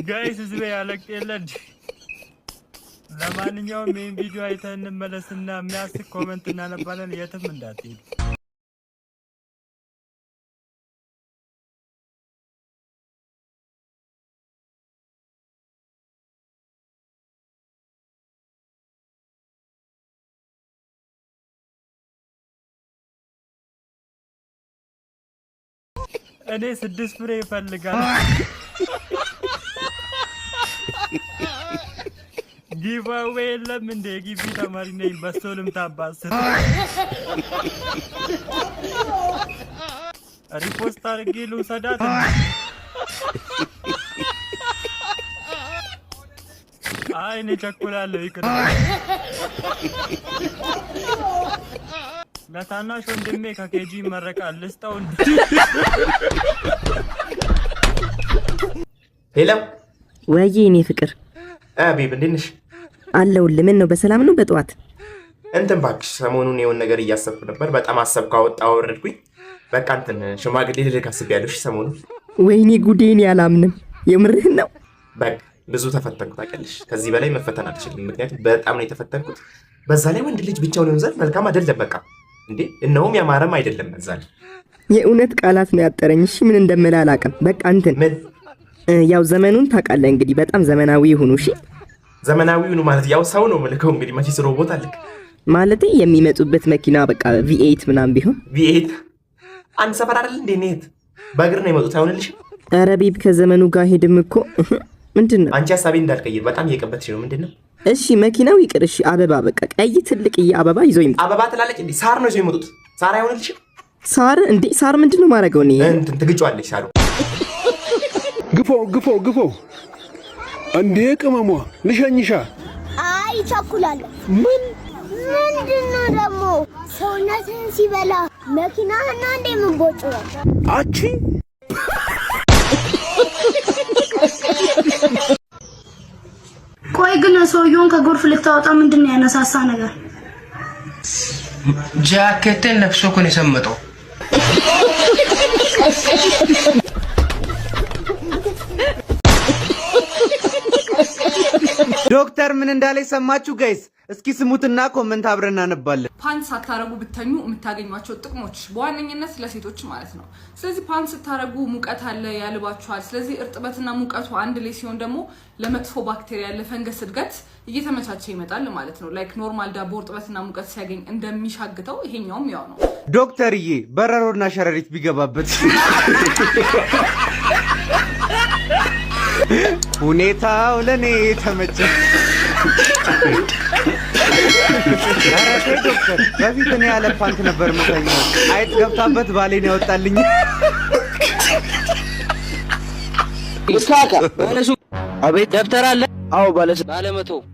ጋይስ ዝም ያለቅ የለድ ለማንኛውም ይሄን ቪዲዮ አይተን እንመለስና የሚያስቅ ኮሜንት እናነባለን። የትም እንዳትሄዱ። እኔ 6 ፍሬ ይፈልጋል። ጊቫዌ የለም እንደ ግቢ ተማሪ ነኝ በስቶልም ታባስ ሪፖስት አድርጌ ልውሰዳት። አይ እኔ ቸኩላለሁ ይቅር። ለታናሽ ወንድሜ ከኬጂ ይመረቃል ልስጠው። ሄሎ ወይዬ እኔ ፍቅር አቤብ እንዴት ነሽ? አለሁልህ። ምን ነው በሰላም ነው? በጠዋት እንትን እባክሽ ሰሞኑን የሆነ ነገር እያሰብኩ ነበር። በጣም አሰብኩ፣ አወጣሁ አወረድኩኝ። በቃ እንትን ሽማግሌ ልልክ አስቤያለሁ። እሺ ሰሞኑን ወይኔ ጉዴን ያላምንም። የምርህን ነው? በቃ ብዙ ተፈተንኩ ታውቂያለሽ። ከዚህ በላይ መፈተን አልችልም፣ ምክንያቱም በጣም ነው የተፈተንኩት። በዛ ላይ ወንድ ልጅ ብቻውን ይሆን ዘንድ መልካም አይደለም። በቃ እንዴ እነሆም ያማረም አይደለም። በዛ ላይ የእውነት ቃላት ነው ያጠረኝ። እሺ ምን እንደምልህ አላውቅም። በቃ እንትን ምን ያው ዘመኑን ታውቃለህ እንግዲህ በጣም ዘመናዊ ይሁኑ። እሺ ዘመናዊ ይሁኑ ማለት ያው ሰው ነው መልከው እንግዲህ መቼስ ሮቦት አልክ ማለት የሚመጡበት መኪና በቃ V8 ምናምን ቢሆን V8 አንድ ሰፈር አይደል እንዴ ነህ? በእግር ነው የመጡት አይሆንልሽ? ኧረ ቤብ ከዘመኑ ጋር ሄድም እኮ ምንድነው? አንቺ ሐሳቤ እንዳልቀይር በጣም እየቀበትሽ ነው። ምንድነው? እሺ መኪናው ይቅር። እሺ አበባ በቃ ቀይ ትልቅዬ አበባ ይዞ ይምጣ። አበባ ትላለች እንዴ? ሳር ነው ይዞ የመጡት። ሳር አይሆንልሽ? ሳር እንዴ? ሳር ምንድነው ማረገው? እኔ እንትን ትግጫዋለሽ ሳሩ ግፎ እንዴ ቅመሟ ልሸኝሻ። አይ ቸኩላለሁ። ምንድነው ደግሞ ሰውነትን ሲበላ መኪናህና እንዴ ምን ቦጭ አቺ ቆይ ግን ሰውየውን ከጎርፍ ልታወጣ ምንድነው ያነሳሳ ነገር? ጃኬትን ለብሶ እኮ ነው የሰመጠው። ዶክተር ምን እንዳለ ሰማችሁ ጋይስ? እስኪ ስሙትና ኮሜንት አብረን እናነባለን። ፓንት ሳታረጉ ብተኙ የምታገኟቸው ጥቅሞች በዋነኝነት ለሴቶች ማለት ነው። ስለዚህ ፓንት ስታረጉ ሙቀት አለ ያልባችኋል። ስለዚህ እርጥበትና ሙቀቱ አንድ ላይ ሲሆን ደግሞ ለመጥፎ ባክቴሪያ ለፈንገስ እድገት እየተመቻቸ ይመጣል ማለት ነው። ላይክ ኖርማል ዳቦ እርጥበትና ሙቀት ሲያገኝ እንደሚሻግተው ይሄኛውም ያው ነው። ዶክተርዬ በረሮና ሸረሪት ቢገባበት ሁኔታው ለኔ ተመቸ። ዶክተር በፊት እኔ ያለ ፓንት ነበር የምተኛው። አይጥ ገብታበት ባሌን ያወጣልኝ። አቤት ደብተር አለ? አዎ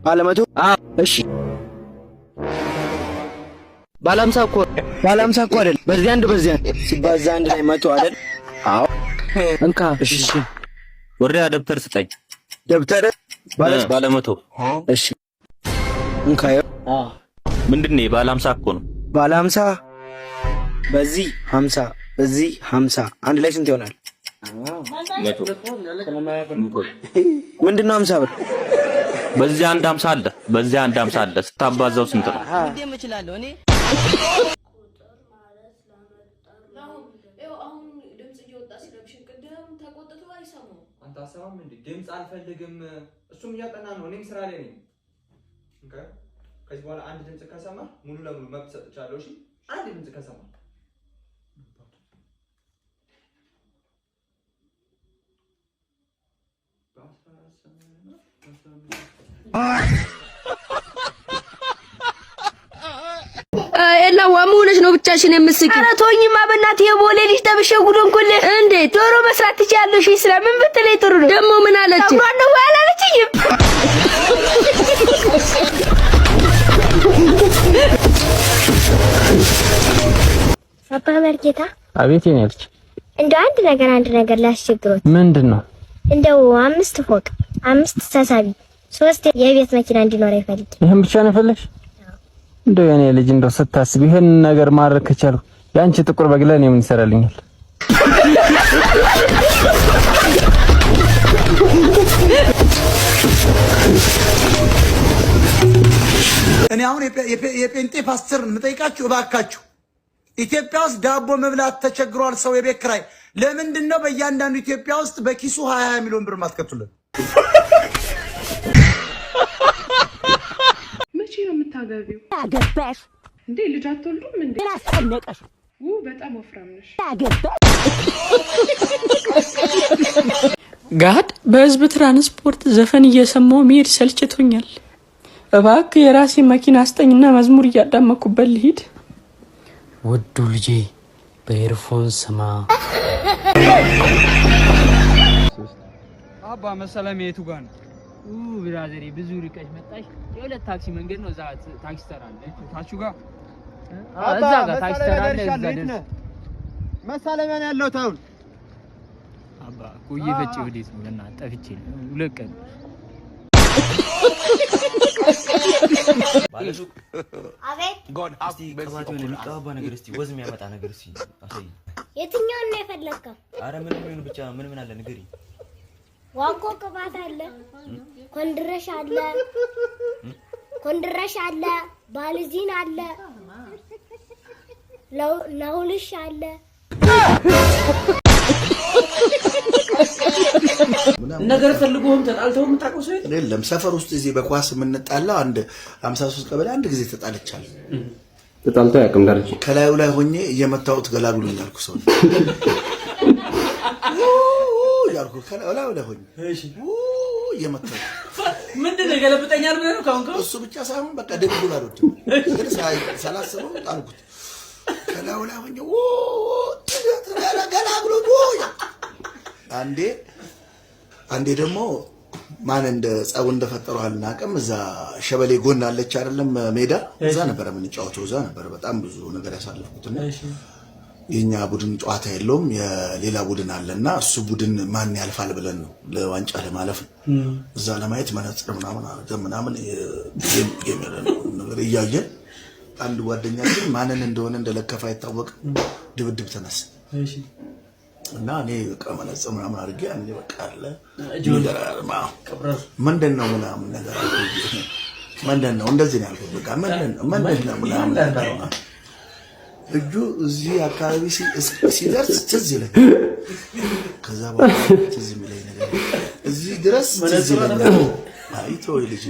ባለመቶ። አዎ እሺ ባለ50 እኮ አይደል? በዚህ አንድ ሲባዛ አንድ ላይ 100 አይደል? አዎ እንካ። እሺ ወሪያ ደብተር ስጠኝ። ደብተር ባለ100። እሺ እንካ። ምንድነው? ባለ50 እኮ ነው። ባለ50 በዚህ 50 በዚህ 50 አንድ ላይ ስንት ይሆናል? ምንድነው 50 ብር? በዚህ አንድ 50 አለ፣ በዚህ አንድ 50 አለ። ስታባዛው ስንት ነው? እንዴም እችላለሁ እኔ አንታሰማም እንዴ? ድምጽ አልፈልግም። እሱም እያጠና ነው፣ እኔም ስራ ላይ ነኝ። ከዚህ በኋላ አንድ ድምጽ ከሰማ ሙሉ ለሙሉ መብት ሰጥቻለሁ። እሺ አንድ ድምጽ ከሰማ ኤላ ዋሙነሽ ነው ብቻሽን የምትስቂው? ኧረ ተወኝማ በእናትህ። የቦሌ ልጅ ተብሼ ጉድንኩልህ እንዴ? ዶሮ መስራት ትችያለሽ? ስለምን ብትለኝ ጥሩ ነው። ደግሞ ምን አለች? አብሯን ነው አላለችኝም? አባ መርጌታ። አቤት የኔ ልጅ። እንደው አንድ ነገር ላስቸግሮት። ምንድነው? እንደው 5 ፎቅ 5 ተሳቢ 3 የቤት መኪና እንዲኖር ይፈልግ። ይሄን ብቻ ነው ፈለግሽ? እንደው የኔ ልጅ እንደው ስታስብ ይሄን ነገር ማድረግ ከቻልኩ ያንቺ ጥቁር በግ ለኔ ምን ይሰራልኛል? የጴንጤ ፓስተር የምጠይቃችሁ እባካችሁ ኢትዮጵያ ውስጥ ዳቦ መብላት ተቸግሯል ሰው የቤት ኪራይ ለምንድን ነው በእያንዳንዱ ኢትዮጵያ ውስጥ በኪሱ 20 ሚሊዮን ብር ማስከቱልን? መቼ ነው የምታገቢው? አገባሽ እንዴ ልጅ አትወልዱም እንዴ? አስጨነቀሽ? በጣም ወፍራም ነሽ። ጋድ በህዝብ ትራንስፖርት ዘፈን እየሰማው መሄድ ሰልችቶኛል። እባክህ የራሴ መኪና አስጠኝና መዝሙር እያዳመኩበት ልሂድ። ውዱ ልጄ በኤርፎን ስማ። አባ መሰለኝ የቱ ጋር ነው? ብራዘሬ ብዙ ርቀሽ መጣሽ። የሁለት ታክሲ መንገድ ነው። እዛ ታክሲ ተራለች። ታቹ ጋር እዛ ጋር ታክሲ ተራለች። እዛ ደስ መሳለሚያ ነው ያለው ታውን አባ ቆየ ፈጭ ወዴት ነው? እና ጠፍቼ ሁለት ቀን አቤት ጎድ እስቲ ቀባቶ ነው የሚቀባባ ነገር እስቲ ወዝ የሚያመጣ ነገር እስቲ አሳይ። የትኛውን ነው የፈለከው? አረ ምንም ይሁን ብቻ ምን አለ ንገሪ። ዋንኮ ቅባት አለ፣ ኮንድረሽ አለ፣ ባልዚን አለ፣ ናውልሽ አለ። ነገር ፈልጎም ተጣልተው የምታውቀው ሰው የለም። ሰፈር ውስጥ እዚህ በኳስ የምንጣላው አንድ 53 ቀበሌ አንድ ጊዜ ተጣልቻለሁ። ተጣልተው ያቅም ደረጃ ከላዩ ላይ ሆኜ እየመታሁት ገላግሉኝ ያልኩ ሰው ያልኩ ከላዩ ላይ ሆኜ እየመታሁት ምንድነው ገለብጠኛል ብለህ ነው ካሁን እሱ ብቻ ሳይሆን በቃ ደግቡል አልወድም ግን ሳላስበው ጣልኩት ከላዩ ላይ ሆኜ ገላግሉኝ አንዴ ደግሞ ማን እንደ ጻው እንደፈጠረው አልናቀም። እዛ ሸበሌ ጎን አለች አይደለም ሜዳ እዛ ነበር የምንጫወተው። እዛ ነበር በጣም ብዙ ነገር ያሳለፍኩትና የኛ ቡድን ጨዋታ የለውም የሌላ ቡድን አለና እሱ ቡድን ማን ያልፋል ብለን ነው ለዋንጫ ለማለፍ እዛ ለማየት መነጽር ምናምን ነገር እያየን አንድ ጓደኛችን ማንን እንደሆነ እንደለከፋ አይታወቅም ድብድብ ተነሳ እና እኔ በቃ መነጽር ምናምን አድርጌ አንዴ በቃ አለ ጀራማ ምንድነው ምናምን ነገር ምንድነው እንደዚህ ነው ያልኩት። በቃ ምንድነው ምናምን ነገር እጁ እዚህ አካባቢ ሲደርስ ትዝ ይለኝ። ከዛ በኋላ ትዝ የሚለኝ ነገር እዚህ ድረስ ትዝ ይለኝ። አይቶ ልጅ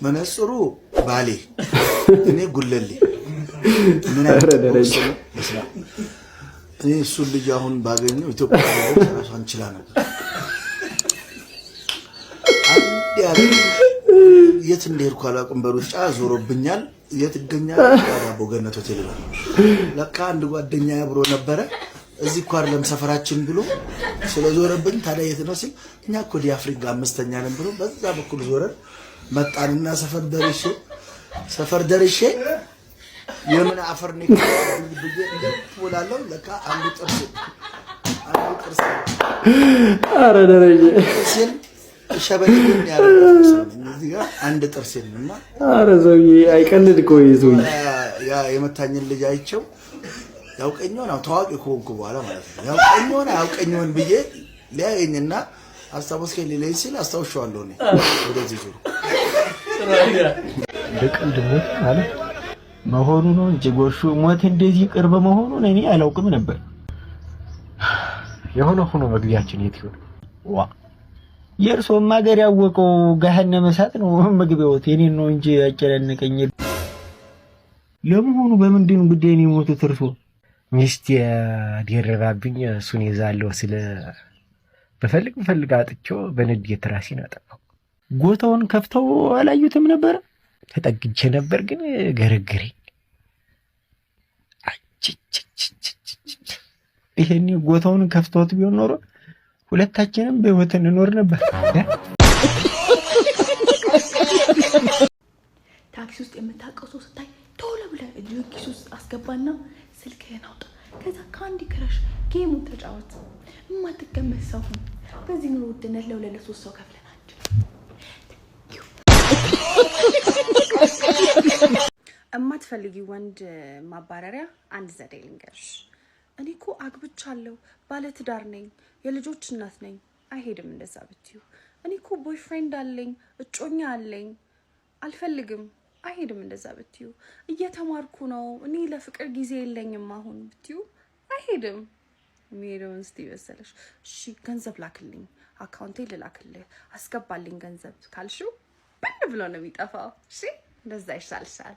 መነጽሩ ባሌ እኔ ጉለሌ ምን አደረገ እኔ እሱ ልጅ አሁን ባገኘው ኢትዮጵያ ራሷን ችላ ነበር። አንዴ የት እንደሄድኩ አላውቅም። በሩጫ ዞሮብኛል። የት ይገኛል? ዳቦ ገነት ሆቴል ነው። ለካ አንድ ጓደኛ አብሮ ነበረ። እዚህ እኮ አይደለም ሰፈራችን ብሎ ስለዞረብኝ ታዲያ የት ነው ሲል እኛ እኮ ዲአፍሪካ አምስተኛ ነን ብሎ በዛ በኩል ዞረን መጣንና ሰፈር ደርሼ የምን አፈር ነው ወላለው ለካ አንዱ ጥርስ አረ ደረጀ ሲል ሸበልኝ ያለው እዚህ ጋር አንድ ጥርስ የለና አረ ዘውዬ አይቀልድ እኮ ይዘውኝ ያ የመታኝን ልጅ አይቸው ያውቀኛውን ታዋቂ ከሆንኩ በኋላ ማለት ነው ያውቀኛውን ብዬ ሊያየኝና አስታውስከኝ ሊለኝ ሲል አስታውሻለሁ ነው ወደዚህ ዙሩ በቀልድነት አለ መሆኑ ነው እንጂ ጎሹ ሞት እንደዚህ ቅርብ መሆኑን እኔ አላውቅም ነበር። የሆነ ሆኖ መግቢያችን የት ይሆን? ዋ የእርሶም ሀገር ያወቀው ገሃነመ እሳት ነው መግቢያዎት የኔን ነው እንጂ ያጨናነቀኝ። ለመሆኑ በምንድን ጉዳይ ነው የሞቱት እርሶ? ሚስት ያደረባብኝ እሱን ይዛለሁ ስለ በፈልግ አጥቼው በንዴት ራሴን አጠፋው። ጎታውን ከፍተው አላዩትም ነበር። ተጠግቼ ነበር ግን ገረገረኝ። ይሄን ጎታውን ከፍተውት ቢሆን ኖሮ ሁለታችንም በህይወት እንኖር ነበር። ታክሲ ውስጥ የምታውቀው ሰው ስታይ ቶሎ ብለህ እጅህን ኪስ ውስጥ አስገባና ስልክህን አውጣ። ከዛ ካንዲ ክራሽ ጌሙን ተጫወት። የማትገመት ሰው ሁን። በዚህ ኑሮ ውድነት ለ2-3 ሰው ከፍለናል። እማትፈልጊ ወንድ ማባረሪያ አንድ ዘዴ ልንገርሽ። እኔ እኮ አግብቻለሁ፣ ባለትዳር ነኝ፣ የልጆች እናት ነኝ። አይሄድም እንደዛ ብትዩ። እኔ እኮ ቦይፍሬንድ አለኝ፣ እጮኛ አለኝ፣ አልፈልግም አይሄድም እንደዛ ብትዩ። እየተማርኩ ነው እኔ ለፍቅር ጊዜ የለኝም አሁን ብትዩ አይሄድም። የሚሄደውን እስቲ መሰለሽ እሺ ገንዘብ ላክልኝ አካውንቴ ልላክልህ አስገባልኝ ገንዘብ ካልሽው ብን ብሎ ነው የሚጠፋው። እሺ እንደዛ ይሻልሻል።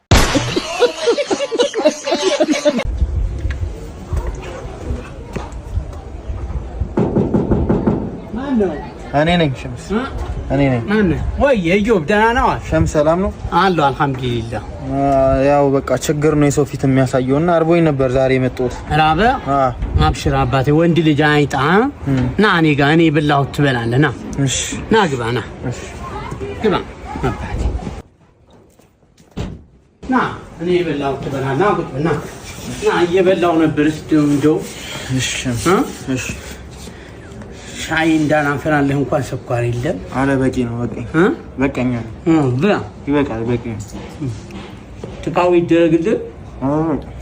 እኔ ነኝ ሸምስ። እኔ ነኝ። ወይ የጆብ ደህና ነው? ሸምስ ሰላም ነው አለሁ አልሐምዱሊላህ። ያው በቃ ችግር ነው የሰው ፊት የሚያሳየውና አርቦኝ ነበር ዛሬ የመጣሁት። ራበ? አብሽር አባቴ ወንድ ልጅ አይጣ ና እኔ ጋር እኔ በላሁት ትበላለህ። ና እሺ ና ግባ ና እሺ ግባ አባቴ ና እኔ በላሁት ትበላለህ። ና ቁጭ ና ና እየበላሁ ነበር እንደው እሺ እሺ ሻይ እንዳናፈናለህ እንኳን ስኳር የለም። አለ በቂ ነው በቃኝ በቃኛ ብላ ይበቃል በቃኝ። ትቃው ይደረግልህ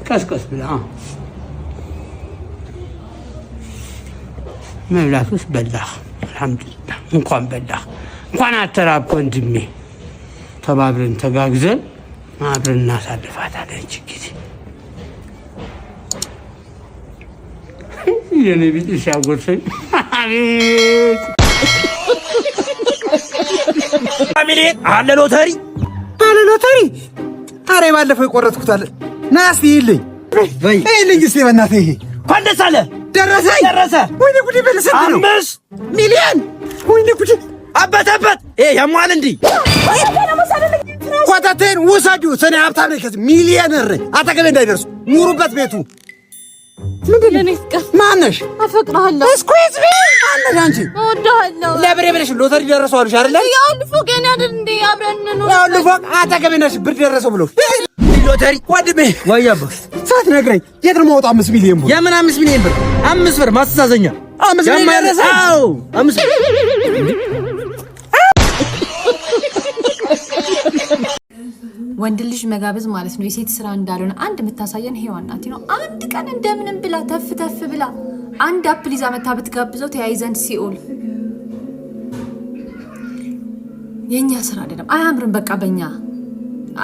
ቀስቀስ ብላ መብላቱስ በላህ አልሐምዱሊላህ። እንኳን በላህ እንኳን አተራብክ ወንድሜ። ተባብረን ተጋግዘን አብረን እናሳልፋታለን እቺ ጊዜ። የኔ ቢጤ ሲያጎርሰኝ አቤት ፋሚሊ አለ ሎተሪ አሬ ባለፈው የቆረጥኩት አለ ና እስቲ ይልኝ ይልኝ እስቲ በእናትህ ይሄ እንኳን ደስ አለ ደረሰ ወይኔ ጉዴ በለሰብ ነው 5 ሚሊዮን ወይኔ ጉዴ አበተበት ያሟል እንዴ ኳታቴን ውሰዱ ሰኔ ሀብታም ነኝ ከዚህ ሚሊዮነር አጠገቤ እንዳይደርሱ ኑሩበት ቤቱ ምንድነው እስከ ማነሽ አፈቅራለሁ ስኩዊዝ ሚ አንተ አንቺ ወዳለሁ ለብሬ ብለሽ ሎተሪ ደረሰው አልሽ አይደል ያው ፎቅ የኔ አይደል እንዴ አብረን ነው ያው ፎቅ አጠገቤ ነሽ ብር ደረሰው ብሎ ሎተሪ ወድሜ ወያባ ሳትነግረኝ የት ነው የማወጣው 5 ሚሊዮን ብር የምን 5 ሚሊዮን ብር 5 ብር ማስተዛዘኛ 5 ሚሊዮን አዎ 5 ወንድ ልጅ መጋበዝ ማለት ነው የሴት ስራ እንዳልሆነ አንድ የምታሳየን ሄዋን ናት ነው። አንድ ቀን እንደምንም ብላ ተፍ ብላ አንድ አፕል ይዛ መታ ብትጋብዘው ተያይዘን ሲኦል። የኛ ስራ አይደለም። አያምርም። በቃ በእኛ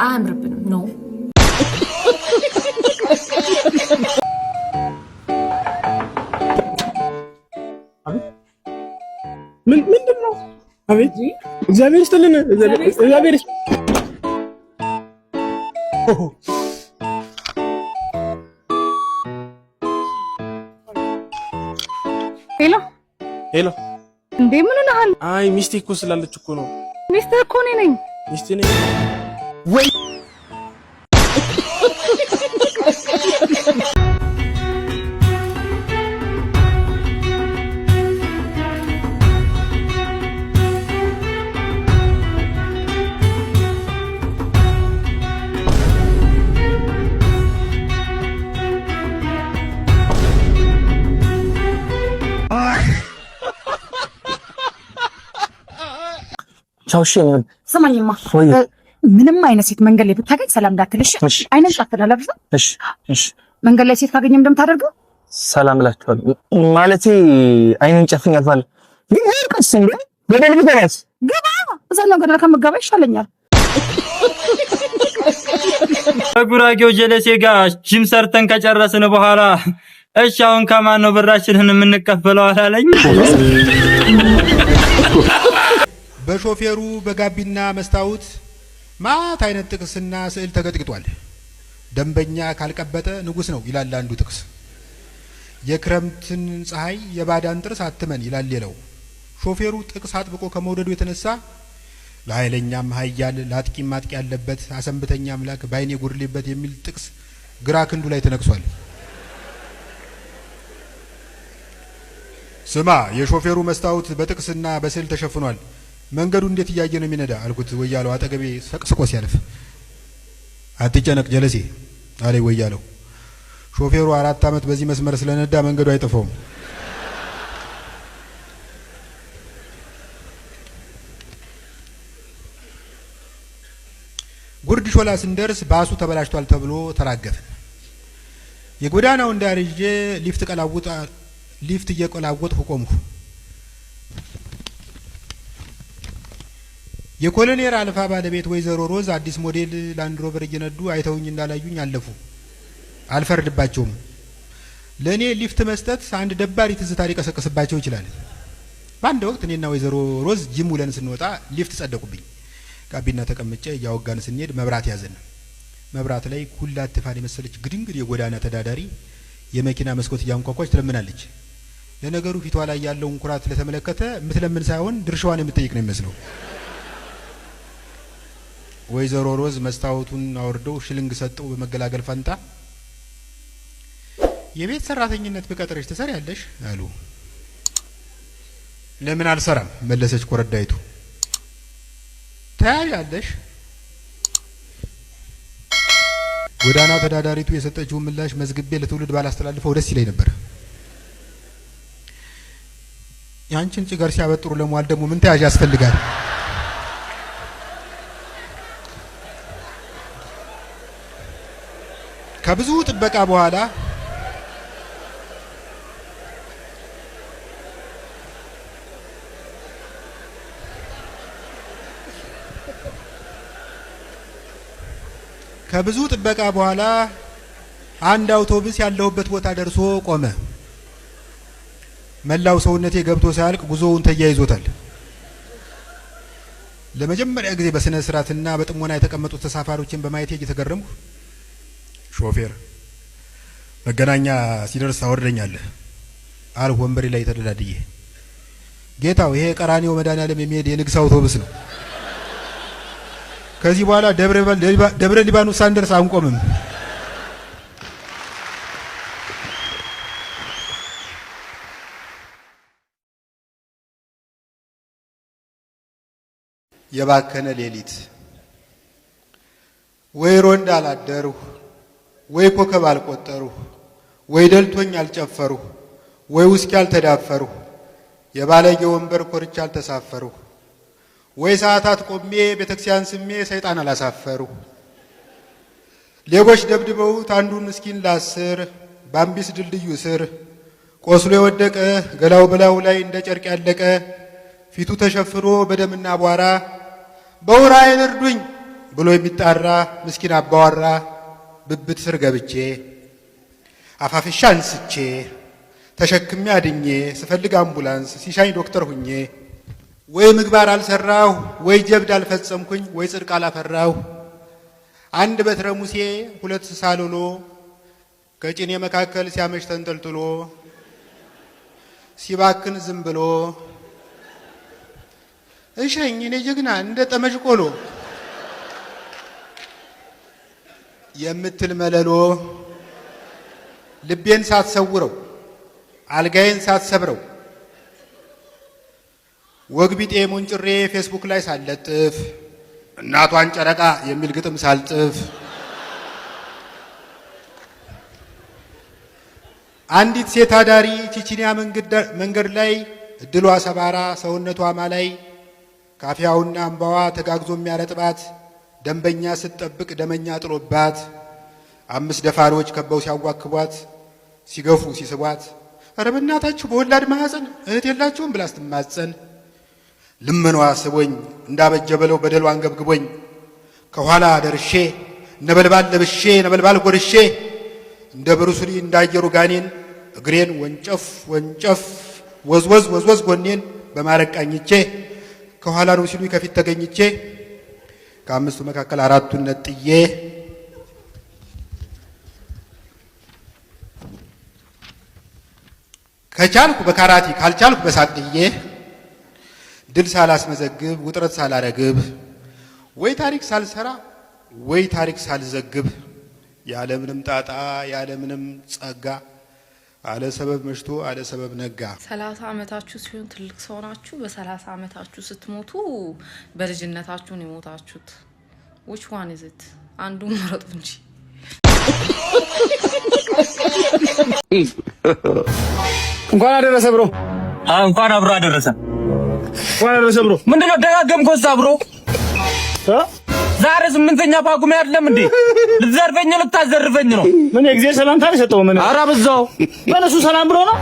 አያምርብንም ነው። ምንድነው? አቤት እግዚአብሔር ይስጥልን። እግዚአብሔር ሄሎ እንዴ ምን ነሃል? አይ ሚስቴ እኮ ስላለች እኮ ነው። ሚስቴ እኮ ነኝ። ሚስቴ ነኝ ወይ? ቻውሽ ስማኝማ ምንም አይነት ሴት መንገድ ላይ ብታገኝ ሰላም እንዳትልሽ። አይነን ጣፈላላብሽ። እሺ መንገድ ላይ ሴት ካገኘም እንደምታደርገው ሰላም እላችኋለሁ። ማለቴ አይነን ጨፍኛል ማለት ግን ቀስ እንዴ ገደል ብትነስ ገባ እዛኛው ገደል ከመጋባ ይሻለኛል። ጉራጌው ጀለሴ ጋር ጂም ሰርተን ከጨረስን በኋላ እሺ አሁን ከማን ነው ብራችንን የምንቀበለው አላለኝ። በሾፌሩ በጋቢና መስታወት ማት አይነት ጥቅስና ስዕል ተገጥግጧል። ደንበኛ ካልቀበጠ ንጉስ ነው ይላል አንዱ ጥቅስ። የክረምትን ፀሐይ የባዳን ጥርስ አትመን ይላል ሌላው። ሾፌሩ ጥቅስ አጥብቆ ከመውደዱ የተነሳ ለኃይለኛም ኃያል ለአጥቂም ማጥቂ ያለበት አሰንብተኛ አምላክ ባይኔ ጉርሌበት የሚል ጥቅስ ግራ ክንዱ ላይ ተነክሷል። ስማ የሾፌሩ መስታወት በጥቅስና በስዕል ተሸፍኗል። መንገዱ እንዴት እያየ ነው የሚነዳ አልኩት። ወያለው አጠገቤ ሰቅስቆ ሲያልፍ አትጨነቅ ጀለሴ አለ ወያለው። ሾፌሩ 4 አመት በዚህ መስመር ስለነዳ መንገዱ አይጠፋውም። ጉርድ ሾላ ስንደርስ ባሱ ተበላሽቷል ተብሎ ተራገፍን። የጎዳናውን ዳር ይዤ ሊፍት እየቆላወጥኩ ቆምኩ። የኮሎኔል አልፋ ባለቤት ወይዘሮ ሮዝ አዲስ ሞዴል ላንድ ሮቨር እየነዱ አይተውኝ እንዳላዩኝ አለፉ። አልፈርድባቸውም። ለእኔ ሊፍት መስጠት አንድ ደባሪ ትዝታ ሊቀሰቅስባቸው ይችላል። በአንድ ወቅት እኔና ወይዘሮ ሮዝ ጂም ውለን ስንወጣ ሊፍት ጸደቁብኝ። ጋቢና ተቀምጬ እያወጋን ስንሄድ መብራት ያዘን። መብራት ላይ ኩላት ትፋን የመሰለች ግድንግድ የጎዳና ተዳዳሪ የመኪና መስኮት እያንኳኳች ትለምናለች። ለነገሩ ፊቷ ላይ ያለውን ኩራት ለተመለከተ የምትለምን ሳይሆን ድርሻዋን የምትጠይቅ ነው የሚመስለው። ወይዘሮ ሮዝ መስታወቱን አወርደው ሽልንግ ሰጠው በመገላገል ፈንታ የቤት ሰራተኝነት ብቀጥርሽ ትሰሪያለሽ አሉ። ለምን አልሰራም መለሰች ኮረዳይቱ። ታያለሽ። ጎዳና ተዳዳሪቱ የሰጠችው ምላሽ መዝግቤ ለትውልድ ባላስተላልፈው ደስ ይለኝ ነበር። ያንቺን ጭገር ሲያበጥሩ ለሟል ደግሞ ምን ተያዥ ያስፈልጋል? ከብዙ ጥበቃ በኋላ አንድ አውቶቡስ ያለሁበት ቦታ ደርሶ ቆመ። መላው ሰውነቴ ገብቶ ሳያልቅ ጉዞውን ተያይዞታል። ለመጀመሪያ ጊዜ በስነ ስርዓትና በጥሞና የተቀመጡት ተሳፋሪዎችን በማየቴ እየተገረምኩ ሾፌር መገናኛ ሲደርስ ታወርደኛለህ አልኩ ወንበሬ ላይ ተደላድዬ። ጌታው ይሄ ቀራኒዮ መድኃኔዓለም የሚሄድ የንግስ አውቶቡስ ነው። ከዚህ በኋላ ደብረ ሊባኖስ ሳንደርስ አንቆምም። የባከነ ሌሊት ወይ ሮንድ አላደሩ ወይ ኮከብ አልቆጠሩ ወይ ደልቶኝ አልጨፈሩ ወይ ውስኪ አልተዳፈሩ የባለጌ ወንበር ኮርቻ አልተሳፈሩ ወይ ሰዓታት ቆሜ ቤተክርስቲያን ስሜ ሰይጣን አላሳፈሩ ሌቦች ደብድበውት አንዱን ምስኪን ላስር ባምቢስ ድልድዩ ስር ቆስሎ የወደቀ ገላው በላዩ ላይ እንደ ጨርቅ ያለቀ ፊቱ ተሸፍኖ በደምና አቧራ በውራዬን እርዱኝ ብሎ የሚጣራ ምስኪን አባዋራ ብብት ስር ገብቼ አፋፍሻ አንስቼ ተሸክሜ አድኜ ስፈልግ አምቡላንስ ሲሻኝ ዶክተር ሁኜ ወይ ምግባር አልሰራሁ ወይ ጀብድ አልፈጸምኩኝ ወይ ጽድቅ አላፈራሁ አንድ በትረ ሙሴ ሁለት ሳሎሎ ከጭኔ መካከል ሲያመሽ ተንጠልጥሎ ሲባክን ዝም ብሎ እሸኝ እኔ ጀግና እንደ ጠመጅ ቆሎ የምትል መለሎ ልቤን ሳትሰውረው አልጋዬን ሳትሰብረው ወግቢጤ ሞንጭሬ ፌስቡክ ላይ ሳለጥፍ እናቷን ጨረቃ የሚል ግጥም ሳልጥፍ አንዲት ሴት አዳሪ ቺቺኒያ መንገድ ላይ እድሏ ሰባራ ሰውነቷ ማላይ ካፊያውና አምባዋ ተጋግዞ የሚያረጥባት ደንበኛ ስትጠብቅ ደመኛ ጥሎባት አምስት ደፋሪዎች ከበው ሲያዋክቧት ሲገፉ ሲስቧት ኧረ በእናታችሁ በወላድ ማህፀን እህት የላችሁም ብላ ስትማጸን ልመኗ ስቦኝ እንዳበጀ በለው በደሏ አንገብግቦኝ ከኋላ ደርሼ ነበልባል ለብሼ ነበልባል ጎርሼ እንደ ብሩስሊ እንዳየሩ ጋኔን እግሬን ወንጨፍ ወንጨፍ ወዝወዝ ወዝወዝ ጎኔን በማረቃኝቼ ከኋላ ነው ሲሉ ከፊት ተገኝቼ ከአምስቱ መካከል አራቱን ነጥዬ ከቻልኩ በካራቲ ካልቻልኩ በሳቅዬ ድል ሳላስመዘግብ ውጥረት ሳላረግብ ወይ ታሪክ ሳልሰራ ወይ ታሪክ ሳልዘግብ ያለምንም ጣጣ ያለምንም ጸጋ አለ ሰበብ መሽቶ አለ ሰበብ ነጋ። 30 ዓመታችሁ ሲሆን ትልቅ ሰው ናችሁ። በ30 ዓመታችሁ ስትሞቱ በልጅነታችሁ ነው የሞታችሁት። which one is it? አንዱን መረጡ እንጂ። እንኳን አደረሰ ብሮ። እንኳን አብሮ አደረሰ። እንኳን አደረሰ ብሮ። ምንድነው ደጋገምከው እዛ ብሮ? ዛሬ 8ኛ ጳጉሜ አይደለም እንዴ? ልትዘርፈኝ ልታዘርፈኝ ነው? ምን የጊዜ ሰላምታ ሰጠው? ምን ኧረ በዛው በነሱ ሰላም ብሎ ነው።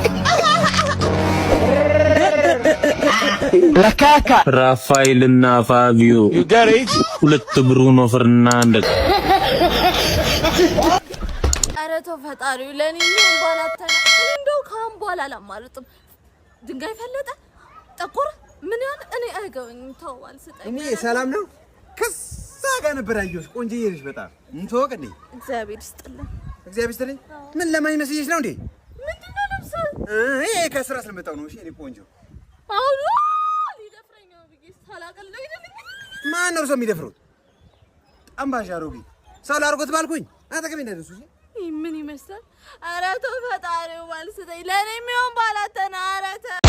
ለካካ ራፋኤልና ፋቢዮ ሁለት ብሩኖ ፈርናንዴዝ ኧረ ተው ፈጣሪው ለኔ ምን ባላተና እንደው ካም በኋላ አላማርጥም ድንጋይ ፈለጠ ጠቆረ ምን ያን እኔ አይገባኝም ተው አልሰጠኝ እኔ ሰላም ነው ከዛ ጋር ነበር ያየሁሽ ቆንጆዬ ነሽ በጣም እንተወቅ እንዴ እግዚአብሔር ይስጥልኝ ምን ለማይመስልሽ ነው እንዴ ምንድነው ልብስ ይሄ ከስራ ስለመጣው ነው እሺ እኔ ቆንጆ አሁን ሊደፍረኝ ነው ብዬ ሳላቀል ነው ይደልኝ ማን ነው ሰው የሚደፍሩት አምባሻ አሮጊ ሰው ላርጎት ባልኩኝ አጠገቤ እንዳይደርሱ እሺ ምን ይመስላል ኧረ ተው ፈጣሪው ባልሰጠኝ ለኔ የሚሆን ባላተና ኧረ ተው